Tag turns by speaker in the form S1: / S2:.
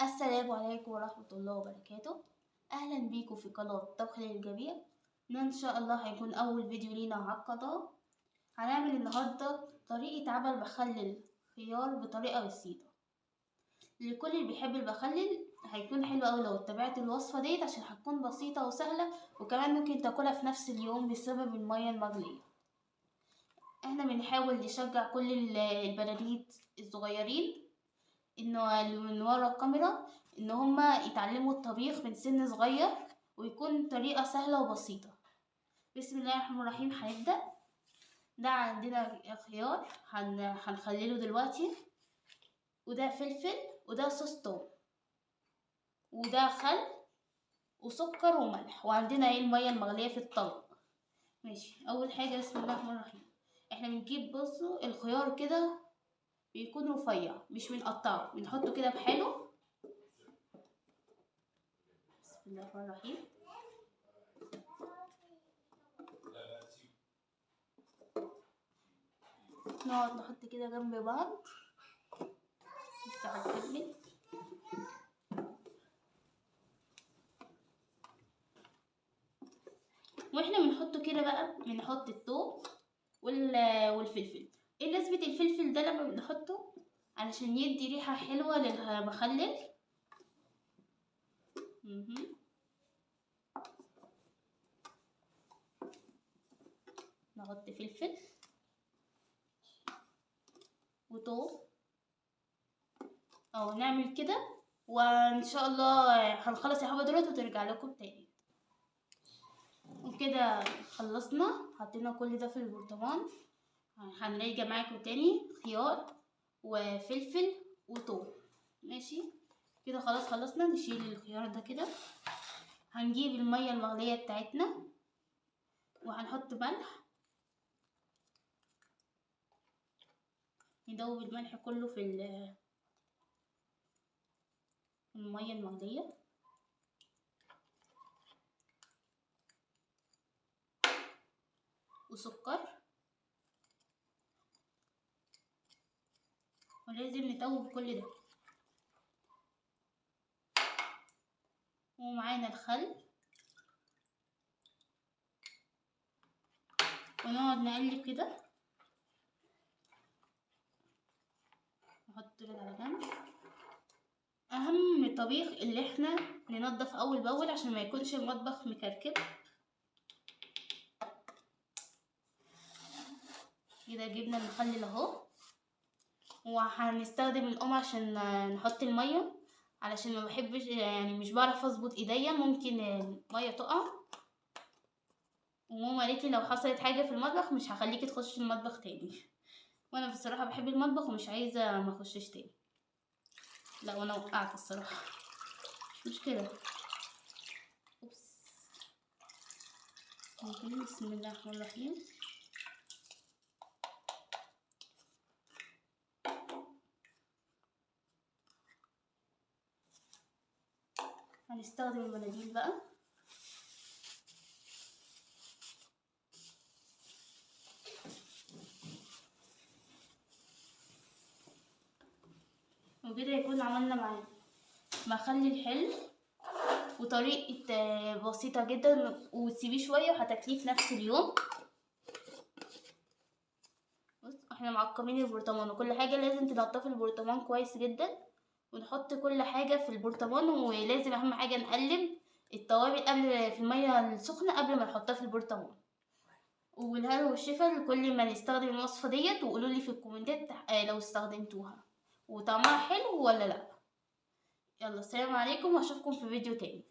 S1: السلام عليكم ورحمة الله وبركاته. أهلا بيكم في قناة طبخ للجميع. إن شاء الله هيكون أول فيديو لينا على القناة. هنعمل النهاردة طريقة عمل مخلل خيار بطريقة بسيطة. لكل اللي بيحب المخلل هيكون حلو أوي لو اتبعت الوصفة ديت، عشان هتكون بسيطة وسهلة، وكمان ممكن تاكلها في نفس اليوم بسبب المية المغلية. احنا بنحاول نشجع كل البنانيت الصغيرين انه من ورا الكاميرا ان هما يتعلموا الطبيخ من سن صغير، ويكون طريقة سهلة وبسيطة. بسم الله الرحمن الرحيم. هنبدأ. ده عندنا خيار هنخلله دلوقتي، وده فلفل، وده صوص توم، وده خل وسكر وملح، وعندنا المية المغلية في الطبق. ماشي. اول حاجة بسم الله الرحمن الرحيم، احنا بنجيب بصوا الخيار كده بيكون رفيع مش بنقطعه، بنحطه كده بحاله. بسم الله الرحمن الرحيم. نقعد نحط كده جنب بعض. لسه هنكمل. واحنا بنحطه كده بقى بنحط الثوم والفلفل. ايه لازمة الفلفل ده لما بنحطه؟ علشان يدي ريحة حلوة للمخلل. نحط فلفل وثوم او نعمل كده، وان شاء الله هنخلص الحبة دولت وترجع لكم تاني. وكده خلصنا، حطينا كل ده في البرطمان. هنراجع معاكم تاني. خيار وفلفل وثوم. ماشي كده خلاص خلصنا. نشيل الخيار ده كده. هنجيب المية المغلية بتاعتنا وهنحط ملح، ندوب الملح كله في المية المغلية. وسكر، ولازم ندوب كل ده. ومعانا الخل، ونقعد نقلب كده. نحط ده على جنب. اهم طبيخ اللي احنا ننضف اول باول عشان ما يكونش المطبخ مكركب. كده جبنا المخلل اهو، وهنستخدم القمع عشان نحط الميه، علشان ما بحبش يعني مش بعرف اظبط ايديا، ممكن الميه تقع. وماما قالت لي لو حصلت حاجه في المطبخ مش هخليكي تخشي المطبخ تاني. وانا بصراحه بحب المطبخ ومش عايزه ما اخشش تاني. لا وانا وقعت الصراحه، مش مشكله. اوبس. بسم الله الرحمن الرحيم. هنستخدم المناديل بقى. وكده يكون عملنا معاه مخلل حلو، وطريقة بسيطة جدا، وتسيبيه شوية وهتاكليه في نفس اليوم. بص احنا معقمين البرطمان، وكل حاجة لازم تنضفي البرطمان كويس جدا، ونحط كل حاجة في البرطمان. ولازم اهم حاجة نقلب التوابل قبل في المية السخنة قبل ما نحطها في البرطمان. والهنا والشفا لكل ما نستخدم الوصفة ديت، وقولولي في الكومنتات لو استخدمتوها وطعمها حلو ولا لا. يلا السلام عليكم، واشوفكم في فيديو تاني.